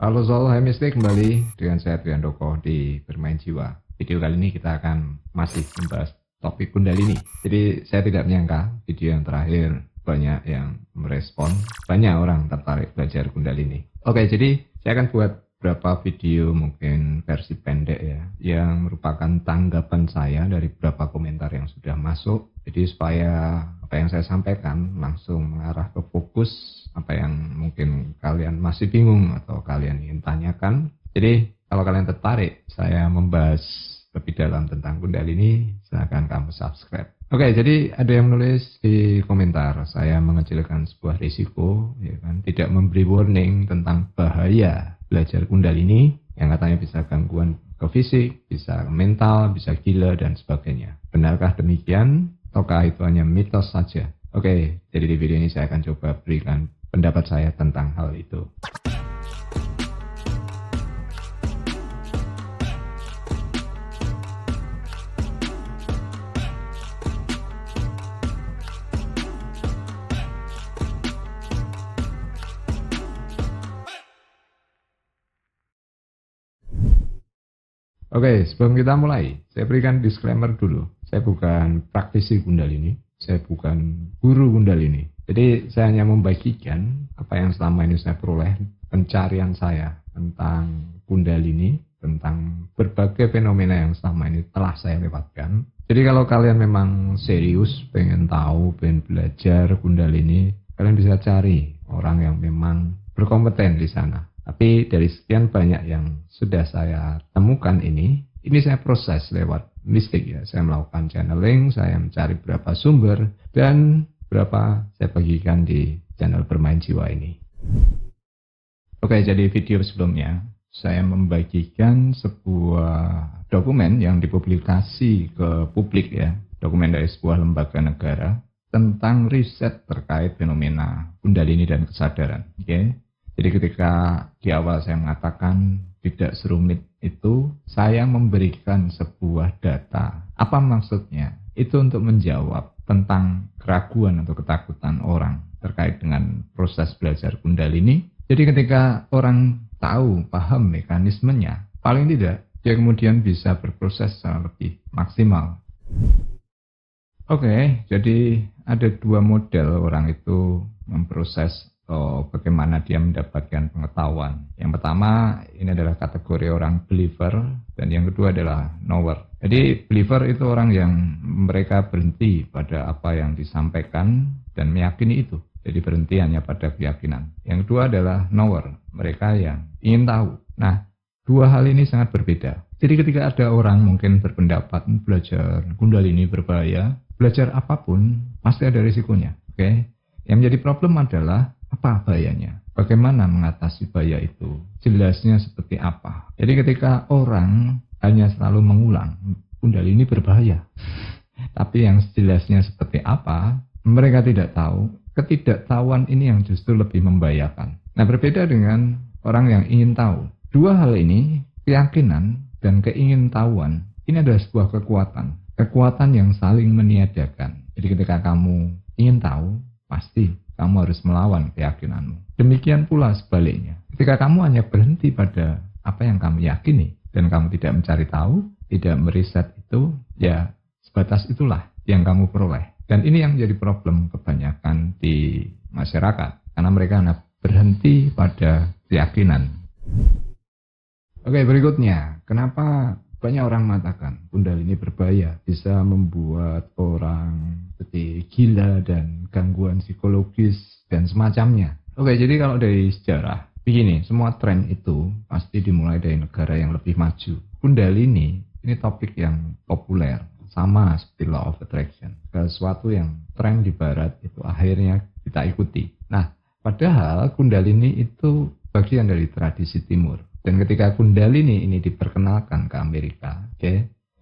Halo Soul, hai Mistik, kembali dengan saya Triandoko di Bermain Jiwa. Video kali ini kita akan masih membahas topik Kundalini. Jadi saya tidak menyangka video yang terakhir banyak yang merespon, banyak orang tertarik belajar Kundalini. Oke, jadi saya akan buat beberapa video mungkin versi pendek ya, yang merupakan tanggapan saya dari beberapa komentar yang sudah masuk. Jadi supaya apa yang saya sampaikan langsung mengarah ke fokus apa yang mungkin kalian masih bingung atau kalian ingin tanyakan. Jadi kalau kalian tertarik saya membahas lebih dalam tentang Kundalini, silakan kamu subscribe. Oke, jadi ada yang menulis di komentar, saya mengecilkan sebuah risiko, ya kan, tidak memberi warning tentang bahaya belajar Kundalini, yang katanya bisa gangguan ke fisik, bisa mental, bisa gila, dan sebagainya. Benarkah demikian? Ataukah itu hanya mitos saja? Oke, jadi di video ini saya akan coba berikan pendapat saya tentang hal itu. Oke, sebelum kita mulai, saya berikan disclaimer dulu. Saya bukan praktisi Kundalini, saya bukan guru Kundalini. Jadi saya hanya membagikan apa yang selama ini saya peroleh, pencarian saya tentang Kundalini, tentang berbagai fenomena yang selama ini telah saya lewatkan. Jadi kalau kalian memang serius, pengen tahu, pengen belajar Kundalini, kalian bisa cari orang yang memang berkompeten di sana. Tapi dari sekian banyak yang sudah saya temukan ini saya proses lewat mistik ya. Saya melakukan channeling, saya mencari beberapa sumber, dan beberapa saya bagikan di channel Bermain Jiwa ini. Oke, jadi video sebelumnya saya membagikan sebuah dokumen yang dipublikasi ke publik ya. Dokumen dari sebuah lembaga negara tentang riset terkait fenomena Kundalini dan kesadaran. Oke. Jadi ketika di awal saya mengatakan tidak serumit itu, saya memberikan sebuah data. Apa maksudnya? Itu untuk menjawab tentang keraguan atau ketakutan orang terkait dengan proses belajar Kundalini. Jadi ketika orang tahu, paham mekanismenya, paling tidak dia kemudian bisa berproses secara lebih maksimal. Oke, jadi ada dua model orang itu memproses bagaimana dia mendapatkan pengetahuan. Yang pertama ini adalah kategori orang believer, dan yang kedua adalah knower. Jadi believer itu orang yang mereka berhenti pada apa yang disampaikan dan meyakini itu. Jadi berhenti hanya pada keyakinan. Yang kedua adalah knower, mereka yang ingin tahu. Nah, dua hal ini sangat berbeda. Jadi ketika ada orang mungkin berpendapat belajar Kundalini berbahaya, belajar apapun pasti ada risikonya. Oke? Yang menjadi problem adalah apa bahayanya? Bagaimana mengatasi bahaya itu? Jelasnya seperti apa? Jadi ketika orang hanya selalu mengulang, Kundalini berbahaya. Tapi yang jelasnya seperti apa, mereka tidak tahu. Ketidaktahuan ini yang justru lebih membahayakan. Nah, berbeda dengan orang yang ingin tahu. Dua hal ini, keyakinan dan keingintahuan, ini adalah sebuah kekuatan. Kekuatan yang saling meniadakan. Jadi ketika kamu ingin tahu, pasti kamu harus melawan keyakinanmu. Demikian pula sebaliknya. Ketika kamu hanya berhenti pada apa yang kamu yakini dan kamu tidak mencari tahu, tidak meriset itu, ya sebatas itulah yang kamu peroleh. Dan ini yang jadi problem kebanyakan di masyarakat. Karena mereka hanya berhenti pada keyakinan. Oke, berikutnya. Kenapa banyak orang mengatakan Kundalini berbahaya, bisa membuat orang seperti gila dan gangguan psikologis dan semacamnya. Oke, jadi kalau dari sejarah, begini, semua tren itu pasti dimulai dari negara yang lebih maju. Kundalini ini topik yang populer, sama seperti Law of Attraction. Sesuatu yang tren di barat itu akhirnya kita ikuti. Nah, padahal Kundalini itu bagian dari tradisi timur. Dan ketika Kundalini ini diperkenalkan ke Amerika,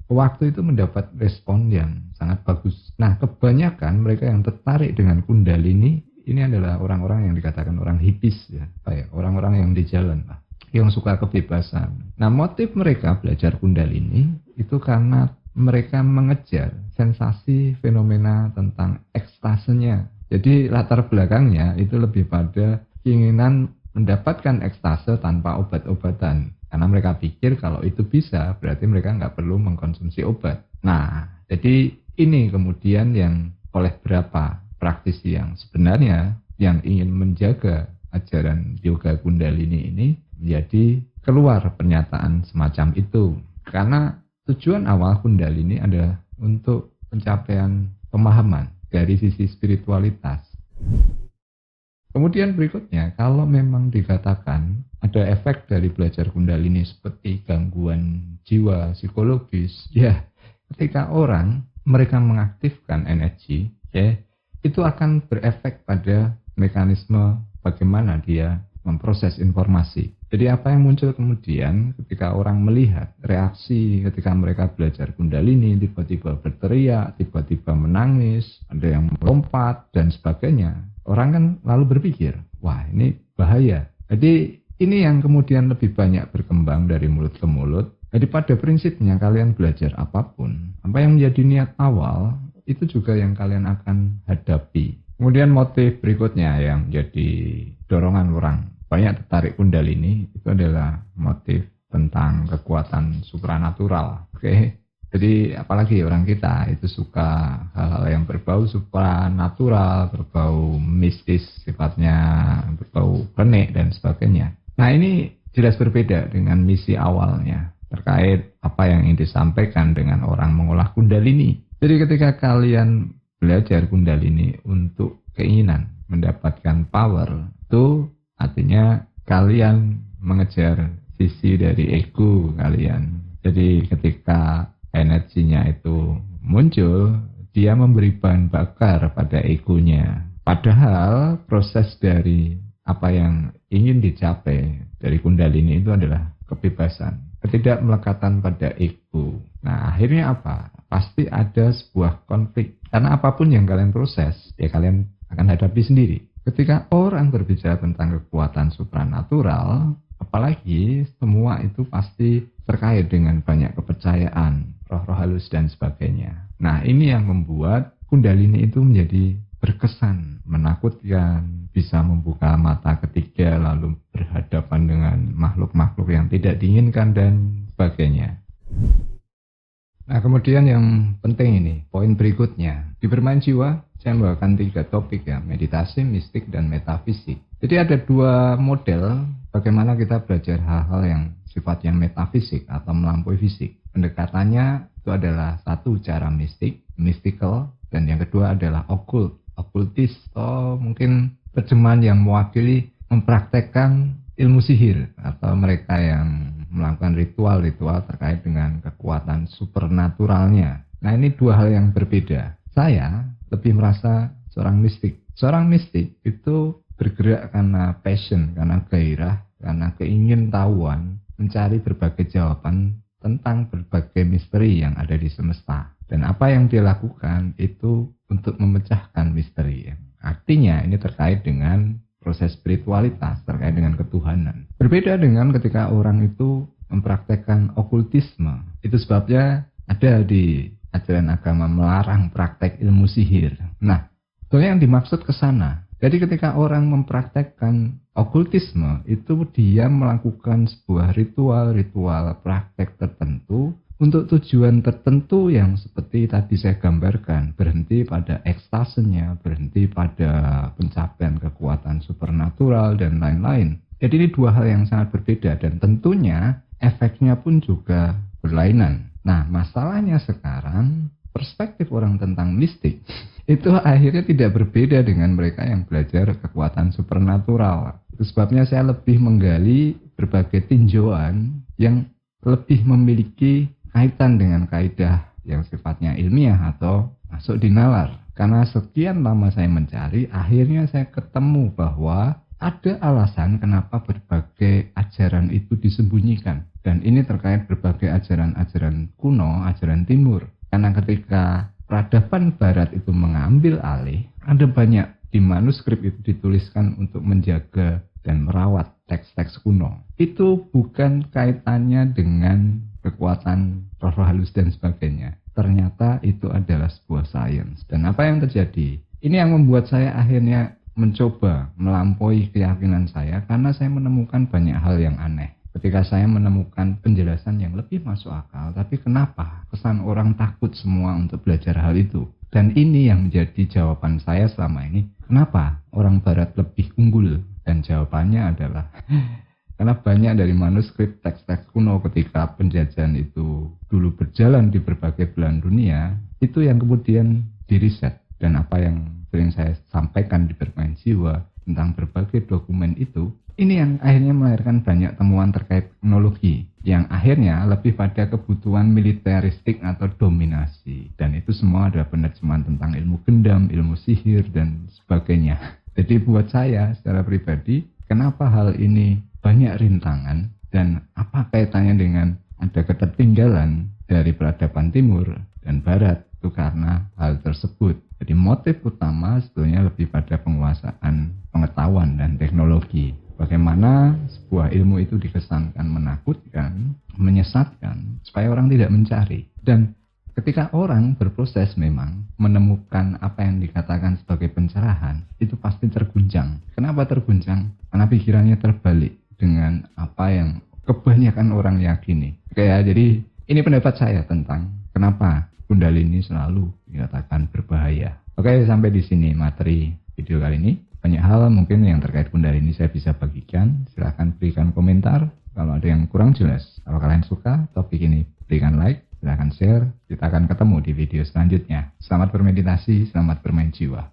waktu itu mendapat respon yang sangat bagus. Nah, kebanyakan mereka yang tertarik dengan Kundalini ini adalah orang-orang yang dikatakan orang hippies, ya, orang-orang yang di jalan, yang suka kebebasan. Nah, motif mereka belajar Kundalini itu karena mereka mengejar sensasi fenomena tentang ekstasenya. Jadi latar belakangnya itu lebih pada keinginan mendapatkan ekstase tanpa obat-obatan. Karena mereka pikir kalau itu bisa, berarti mereka nggak perlu mengkonsumsi obat. Nah, jadi ini kemudian yang oleh beberapa praktisi yang sebenarnya yang ingin menjaga ajaran yoga kundalini ini menjadi keluar pernyataan semacam itu. Karena tujuan awal kundalini adalah untuk pencapaian pemahaman dari sisi spiritualitas. Kemudian berikutnya, kalau memang dikatakan ada efek dari belajar kundalini seperti gangguan jiwa psikologis, ya ketika mereka mengaktifkan energi, ya itu akan berefek pada mekanisme bagaimana dia memproses informasi. Jadi apa yang muncul kemudian ketika orang melihat reaksi ketika mereka belajar kundalini, tiba-tiba berteriak, tiba-tiba menangis, ada yang melompat dan sebagainya. Orang kan lalu berpikir, wah ini bahaya. Jadi ini yang kemudian lebih banyak berkembang dari mulut ke mulut. Jadi pada prinsipnya kalian belajar apapun, apa yang menjadi niat awal, itu juga yang kalian akan hadapi. Kemudian motif berikutnya yang jadi dorongan orang banyak tertarik kundalini, itu adalah motif tentang kekuatan supranatural. Oke. Jadi apalagi orang kita itu suka hal-hal yang berbau supranatural, berbau mistis sifatnya, berbau kenek dan sebagainya. Nah ini jelas berbeda dengan misi awalnya terkait apa yang ingin disampaikan dengan orang mengolah kundalini. Jadi ketika kalian belajar kundalini untuk keinginan mendapatkan power, itu artinya kalian mengejar sisi dari ego kalian. Jadi ketika energinya itu muncul, dia memberi bahan bakar pada egonya. Padahal proses dari apa yang ingin dicapai dari kundalini itu adalah kebebasan, ketidakmelekatan pada ego. Nah akhirnya apa? Pasti ada sebuah konflik. Karena apapun yang kalian proses, ya kalian akan hadapi sendiri. Ketika orang berbicara tentang kekuatan supranatural, apalagi semua itu pasti terkait dengan banyak kepercayaan, roh-roh halus dan sebagainya. Nah ini yang membuat kundalini itu menjadi berkesan, menakutkan, bisa membuka mata ketiga lalu berhadapan dengan makhluk-makhluk yang tidak diinginkan dan sebagainya. Nah kemudian yang penting ini, poin berikutnya. Di Bermain Jiwa, saya membawakan 3 topik ya, meditasi, mistik, dan metafisik. Jadi ada 2 model bagaimana kita belajar hal-hal yang sifatnya metafisik atau melampaui fisik. Pendekatannya itu adalah satu cara mistik, mystical, dan yang kedua adalah occult, occultis, atau mungkin terjemahan yang mewakili mempraktekkan ilmu sihir atau mereka yang melakukan ritual-ritual terkait dengan kekuatan supernaturalnya. Nah ini 2 hal yang berbeda. Saya lebih merasa seorang mistik. Seorang mistik itu bergerak karena passion, karena gairah, karena keingintahuan, mencari berbagai jawaban tentang berbagai misteri yang ada di semesta. Dan apa yang dia lakukan itu untuk memecahkan misteri. Artinya ini terkait dengan proses spiritualitas, terkait dengan ketuhanan. Berbeda dengan ketika orang itu mempraktekkan okultisme. Itu sebabnya ada di ajaran agama melarang praktek ilmu sihir. Nah, soalnya yang dimaksud ke sana. Jadi ketika orang mempraktekkan okultisme, itu dia melakukan sebuah ritual-ritual praktek tertentu untuk tujuan tertentu yang seperti tadi saya gambarkan, berhenti pada ekstasenya, berhenti pada pencapaian kekuatan supernatural dan lain-lain. Jadi ini 2 hal yang sangat berbeda dan tentunya efeknya pun juga berlainan. Nah, masalahnya sekarang perspektif orang tentang mistik itu akhirnya tidak berbeda dengan mereka yang belajar kekuatan supernatural. Itu sebabnya saya lebih menggali berbagai tinjauan yang lebih memiliki kaitan dengan kaidah yang sifatnya ilmiah atau masuk di nalar. Karena sekian lama saya mencari, akhirnya saya ketemu bahwa ada alasan kenapa berbagai ajaran itu disembunyikan. Dan ini terkait berbagai ajaran-ajaran kuno, ajaran timur. Karena ketika peradaban barat itu mengambil alih, ada banyak di manuskrip itu dituliskan untuk menjaga dan merawat teks-teks kuno. Itu bukan kaitannya dengan kekuatan roh-roh halus dan sebagainya. Ternyata itu adalah sebuah sains. Dan apa yang terjadi? Ini yang membuat saya akhirnya mencoba melampaui keyakinan saya karena saya menemukan banyak hal yang aneh. Ketika saya menemukan penjelasan yang lebih masuk akal, tapi kenapa kesan orang takut semua untuk belajar hal itu? Dan ini yang menjadi jawaban saya selama ini. Kenapa orang barat lebih unggul? Dan jawabannya adalah karena banyak dari manuskrip teks-teks kuno ketika penjajahan itu dulu berjalan di berbagai belahan dunia, itu yang kemudian diriset. Dan apa yang sering saya sampaikan di Bermain Jiwa tentang berbagai dokumen itu, ini yang akhirnya melahirkan banyak temuan terkait teknologi yang akhirnya lebih pada kebutuhan militeristik atau dominasi. Dan itu semua adalah penerjemahan tentang ilmu gendam, ilmu sihir, dan sebagainya. Jadi buat saya secara pribadi, kenapa hal ini banyak rintangan dan apa kaitannya dengan ada ketertinggalan dari peradaban timur dan barat, itu karena hal tersebut. Jadi motif utama sebetulnya lebih pada penguasaan pengetahuan dan teknologi. Bagaimana sebuah ilmu itu dikesankan menakutkan, menyesatkan, supaya orang tidak mencari. Dan ketika orang berproses memang menemukan apa yang dikatakan sebagai pencerahan, itu pasti terguncang. Kenapa terguncang? Karena pikirannya terbalik dengan apa yang kebanyakan orang yakini. Oke ya, jadi ini pendapat saya tentang kenapa Kundalini selalu dikatakan berbahaya. Oke, sampai di sini materi video kali ini. Banyak hal mungkin yang terkait Kundalini saya bisa bagikan. Silahkan berikan komentar kalau ada yang kurang jelas. Kalau kalian suka topik ini, berikan like, silahkan share. Kita akan ketemu di video selanjutnya. Selamat bermeditasi, selamat bermain jiwa.